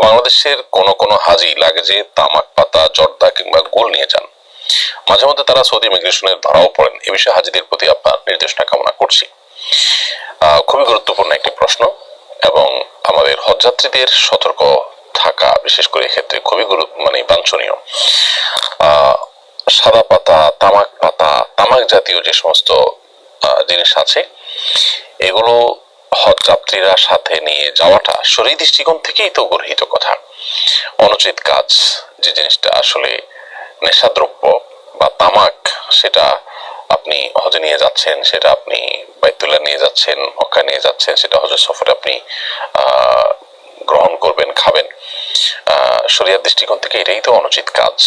বাংলাদেশের কোন হাজি লাগেজে তামাক পাতা, জর্দা কিংবা গোল নিয়ে যান। মাঝে মধ্যে তারা সৌদি ইমিগ্রেশনের ধরাও পড়েন। এ বিষয়ে হাজিদের প্রতি আপনার নির্দেশনা কামনা করছি। খুবই গুরুত্বপূর্ণ একটি প্রশ্ন এবং আমাদের হজযাত্রীদের সতর্ক থাকা বিশেষ করে এক্ষেত্রে খুবই বাঞ্ছনীয়। সাদা পাতা, তামাক জাতীয় যে সমস্ত জিনিস আছে এগুলো হজ যাত্রীরা সাথে নিয়ে যাওয়াটা শরীর দৃষ্টিকোণ থেকেই তো গর্হিত কথা, অনুচিত কাজ। যে জিনিসটা আসলে নেশাদ্রব্য বা তামাক, সেটা আপনি হজে নিয়ে যাচ্ছেন, সেটা আপনি বাইতুল্লাহ নিয়ে যাচ্ছেন, মক্কা নিয়ে যাচ্ছেন, সেটা হজের সফরে আপনি গ্রহণ করবেন, খাবেন। শরিয়ার দৃষ্টিকোণ থেকে এটাই তো অনুচিত কাজ।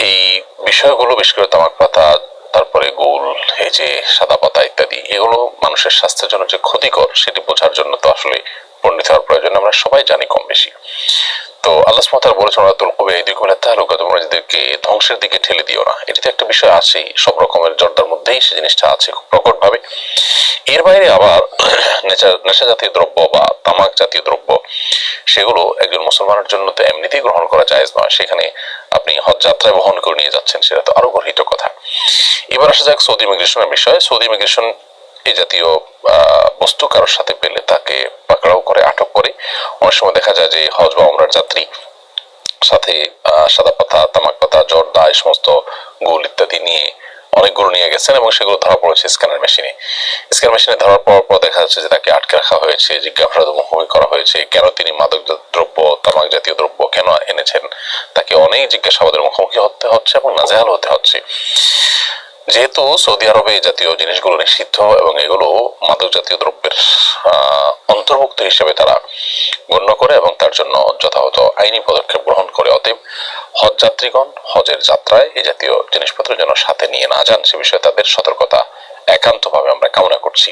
এই বিষয়গুলো বিশেষ করে তামাক পাতা, তারপরে গোল, এই যে সাদা পাতা ইত্যাদি, এগুলো মানুষের স্বাস্থ্যের জন্য যে ক্ষতিকর সেটি বোঝার জন্য তো আসলে পণ্ডিত হওয়ার প্রয়োজন, আমরা সবাই জানি কম বেশি। তো আল্লাহ সুবহানাহু ওয়া তাআলা বলেছেন ওয়ালা তুলকু বিআইদিকুম ইলা তাহলুকা, তোমরা নিজেদেরকে ধ্বংসের দিকে ঠেলে দিও না। এটি তো একটা বিষয় আছেই, সব রকমের জর্দার মধ্যেই সে জিনিসটা আছে খুব প্রকট ভাবে। এর বাইরে আবার নেশা জাতীয় দ্রব্য বা তামাক জাতীয় দ্রব্য, সেগুলো একজন মুসলমানের জন্য তো এমনিতেই গ্রহণ করা জায়েজ নয়। সেখানে আপনি হজ যাত্রায় বহন করে নিয়ে যাচ্ছেন, সেটা তো আরো গর্হিত কথা। এবার আসা যাক সৌদি ইমিগ্রেশনের বিষয়ে। সৌদি ইমিগ্রেশন এই জাতীয় বস্তু কারোর সাথে পেলে তাকে পাকড়াও করে, আটক করে। অনেক সময় দেখা যায় যে হজ বা উমরার যাত্রী সাথে সাদা পাতা, তামাক পাতা, জর্দা, এই সমস্ত গোল ইত্যাদি নিয়ে অনেকগুলো নিয়ে গেছেন এবং সেগুলো ধরা পড়েছে স্ক্যানার মেশিনে। স্ক্যানার মেশিনে ধরার পর দেখা যাচ্ছে যে তাকে আটকে রাখা হয়েছে, জিজ্ঞাসাবাদ মুখোমুখি করা হয়েছে। কেন তিনি মাদক দ্রব্য, তামাক জাতীয় দ্রব্য কেন এনেছেন, তাকে অনেক জিজ্ঞাসাবাদের মুখোমুখি হতে হচ্ছে এবং নাজেহাল হতে হচ্ছে। যেহেতু সৌদি আরবে এই জাতীয় জিনিসগুলো নিষিদ্ধ এবং এগুলো মাদক জাতীয় দ্রব্যের অন্তর্ভুক্ত হিসেবে তারা গণ্য করে এবং তার জন্য যথাযথ আইনি পদক্ষেপ গ্রহণ করে। অতএব হজ যাত্রীগণ হজের যাত্রায় এই জাতীয় জিনিসপত্র যেন সাথে নিয়ে না যান, সে বিষয়ে তাদের সতর্কতা একান্তভাবে আমরা কামনা করছি।